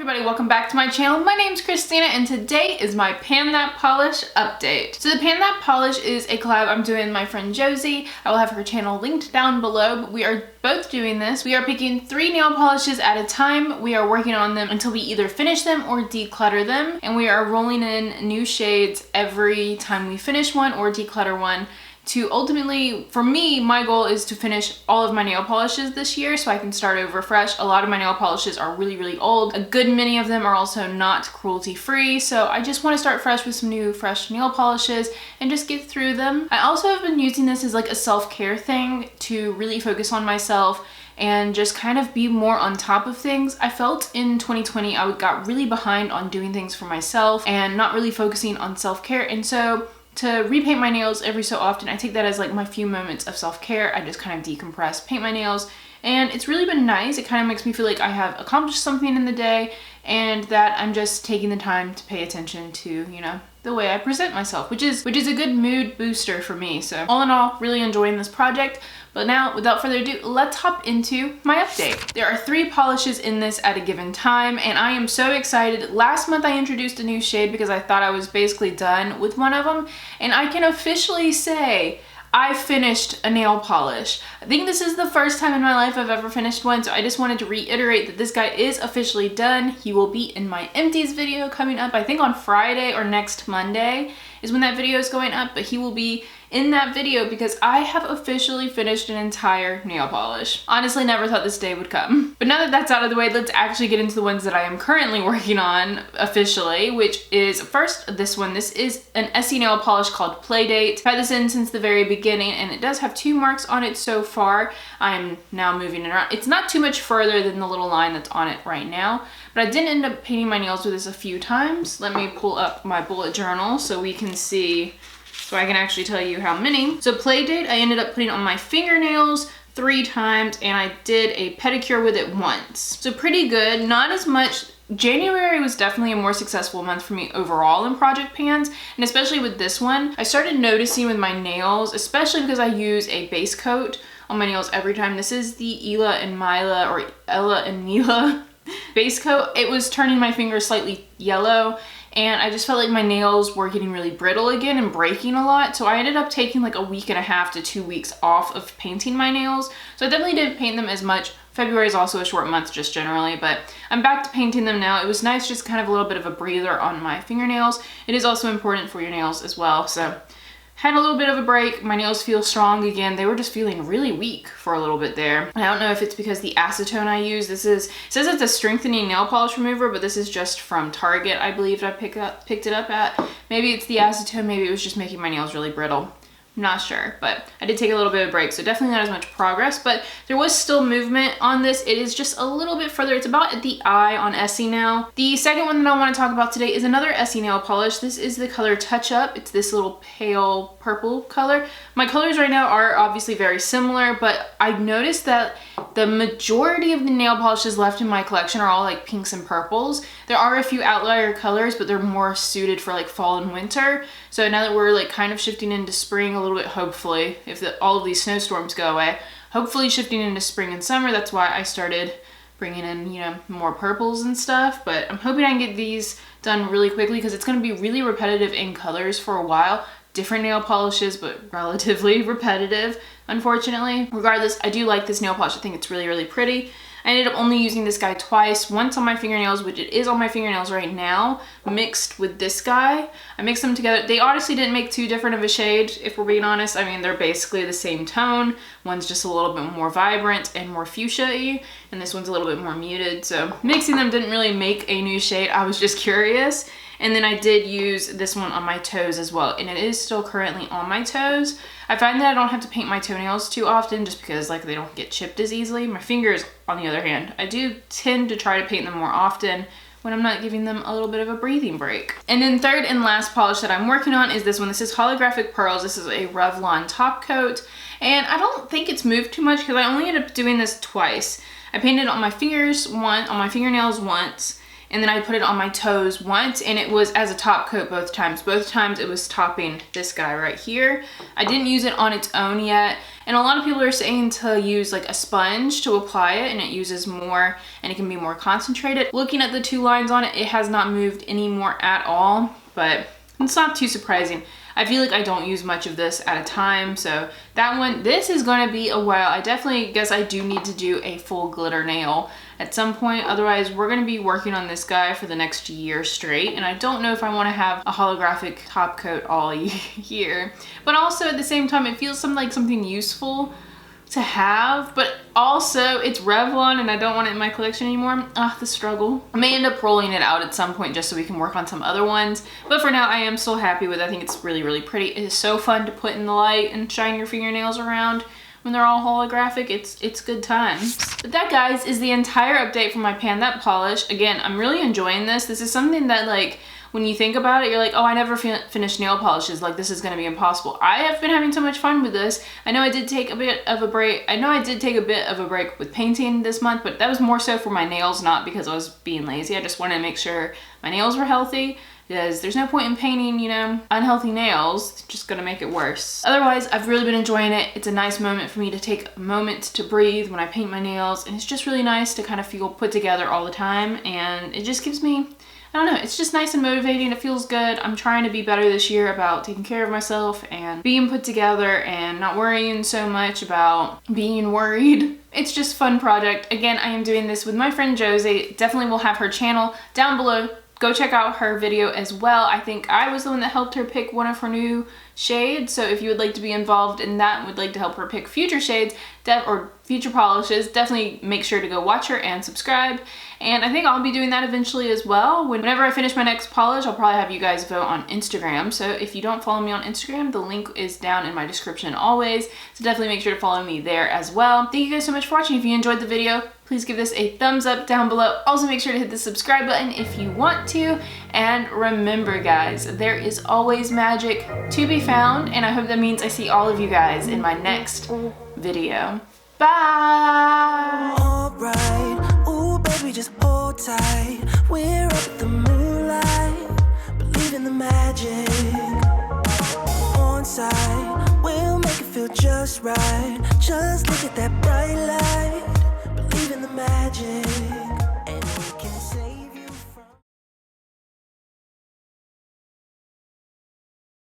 everybody, welcome back to my channel. My name's Christina and today is my Pan That Polish update. So the Pan That Polish is a collab I'm doing with my friend Josie. I will have her channel linked down below, but we are both doing this. We are picking 3 nail polishes at a time. We are working on them until we either finish them or declutter them, and we are rolling in new shades every time we finish one or declutter one. To ultimately, for me, my goal is to finish all of my nail polishes this year so I can start over fresh. A lot of my nail polishes are really old. A good many of them are also not cruelty free, so I just want to start fresh with some new fresh nail polishes and just get through them. I also have been using this as like a self-care thing to really focus on myself and just kind of be more on top of things. I felt in 2020 I got really behind on doing things for myself and not really focusing on self-care, and so to repaint my nails every so often, I take that as like my few moments of self-care. I just kind of decompress, paint my nails, and it's really been nice. It kind of makes me feel like I have accomplished something in the day and that I'm just taking the time to pay attention to, you know, the way I present myself, which is a good mood booster for me. So all in all, really enjoying this project. But now, without further ado, let's hop into my update. There are 3 polishes in this at a given time, and I am so excited. Last month I introduced a new shade because I thought I was basically done with one of them, and I can officially say I finished a nail polish. I think this is the first time in my life I've ever finished one, so I just wanted to reiterate that this guy is officially done. He will be in my empties video coming up, I think on Friday or next Monday is when that video is going up, but he will be in that video because I have officially finished an entire nail polish. Honestly, never thought this day would come. But now that that's out of the way, let's actually get into the ones that I am currently working on officially, which is first this one. This is an Essie nail polish called Playdate. I've had this in since the very beginning, and it does have 2 marks on it so far. I'm now moving it around. It's not too much further than the little line that's on it right now, but I did end up painting my nails with this a few times. Let me pull up my bullet journal so we can see, so I can actually tell you how many. So Playdate, I ended up putting on my fingernails 3 times, and I did a pedicure with it once. So pretty good, not as much. January was definitely a more successful month for me overall in project pans, and especially with this one. I started noticing with my nails, especially because I use a base coat on my nails every time. This is the Ella and Mila, or Ella and Mila base coat. It was turning my fingers slightly yellow, and I just felt like my nails were getting really brittle again and breaking a lot. So I ended up taking like a week and a half to 2 weeks off of painting my nails. So I definitely didn't paint them as much. February is also a short month just generally, but I'm back to painting them now. It was nice, just kind of a little bit of a breather on my fingernails. It is also important for your nails as well. So had a little bit of a break. My nails feel strong again. They were just feeling really weak for a little bit there. I don't know if it's because the acetone I use, it says it's a strengthening nail polish remover, but this is just from Target, I believe I picked it up at. Maybe it's the acetone, maybe it was just making my nails really brittle. I'm not sure, but I did take a little bit of a break, so definitely not as much progress, but there was still movement on this. It is just a little bit further. It's about at the eye on Essie now. The second one that I want to talk about today is another Essie nail polish. This is the color Touch Up. It's this little pale purple color. My colors right now are obviously very similar, but I've noticed that the majority of the nail polishes left in my collection are all like pinks and purples. There are a few outlier colors, but they're more suited for like fall and winter. So now that we're like kind of shifting into spring a little bit, hopefully, if all of these snowstorms go away, hopefully shifting into spring and summer, that's why I started bringing in, you know, more purples and stuff. But I'm hoping I can get these done really quickly because it's going to be really repetitive in colors for a while. Different nail polishes, but relatively repetitive, unfortunately. Regardless, I do like this nail polish. I think it's really pretty. I ended up only using this guy twice, once on my fingernails, which it is on my fingernails right now, mixed with this guy. I mixed them together. They honestly didn't make too different of a shade, if we're being honest. I mean, they're basically the same tone. One's just a little bit more vibrant and more fuchsia-y, and this one's a little bit more muted. So mixing them didn't really make a new shade. I was just curious. And then I did use this one on my toes as well, and it is still currently on my toes. I find that I don't have to paint my toenails too often just because like they don't get chipped as easily. My fingers, on the other hand, I do tend to try to paint them more often when I'm not giving them a little bit of a breathing break. And then third and last polish that I'm working on is this one. This is Holographic Pearls. This is a Revlon top coat, and I don't think it's moved too much because I only ended up doing this twice. I painted it on my fingers once, on my fingernails once, and then I put it on my toes once, and it was as a top coat both times. Both times it was topping this guy right here. I didn't use it on its own yet, and a lot of people are saying to use like a sponge to apply it, and it uses more and it can be more concentrated. Looking at the two lines on it, it has not moved anymore at all, but it's not too surprising. I feel like I don't use much of this at a time, so that one, this is gonna be a while. I definitely guess I do need to do a full glitter nail at some point. Otherwise, we're gonna be working on this guy for the next year straight, and I don't know if I wanna have a holographic top coat all year. But also at the same time, it feels like something useful to have, but also it's Revlon and I don't want it in my collection anymore. Ah, the struggle. I may end up rolling it out at some point just so we can work on some other ones, but for now I am still happy with it. I think it's really, really pretty. It is so fun to put in the light and shine your fingernails around when they're all holographic. It's good times. But that, guys, is the entire update for my Pan That Polish. Again, I'm really enjoying this. This is something that, like, when you think about it, you're like, oh, I never finished nail polishes. Like, this is gonna be impossible. I have been having so much fun with this. I know I did take a bit of a break. With painting this month, but that was more so for my nails, not because I was being lazy. I just wanted to make sure my nails were healthy, because there's no point in painting, you know, unhealthy nails. It's just gonna make it worse. Otherwise, I've really been enjoying it. It's a nice moment for me to take a moment to breathe when I paint my nails, and it's just really nice to kind of feel put together all the time, and it just gives me, I don't know, it's just nice and motivating. It feels good. I'm trying to be better this year about taking care of myself and being put together and not worrying so much about being worried. It's just a fun project. Again, I am doing this with my friend Josie. Definitely will have her channel down below. Go check out her video as well. I think I was the one that helped her pick one of her new shades, so if you would like to be involved in that and would like to help her pick future shades or future polishes, definitely make sure to go watch her and subscribe. And I think I'll be doing that eventually as well. Whenever I finish my next polish, I'll probably have you guys vote on Instagram. So if you don't follow me on Instagram, the link is down in my description always. So definitely make sure to follow me there as well. Thank you guys so much for watching. If you enjoyed the video, please give this a thumbs up down below. Also make sure to hit the subscribe button if you want to. And remember, guys, there is always magic to be found. And I hope that means I see all of you guys in my next video. Bye! Alright, ooh baby, just hold tight. We're up at the moonlight, believe in the magic. On side, we'll make it feel just right. Just look at that bright light.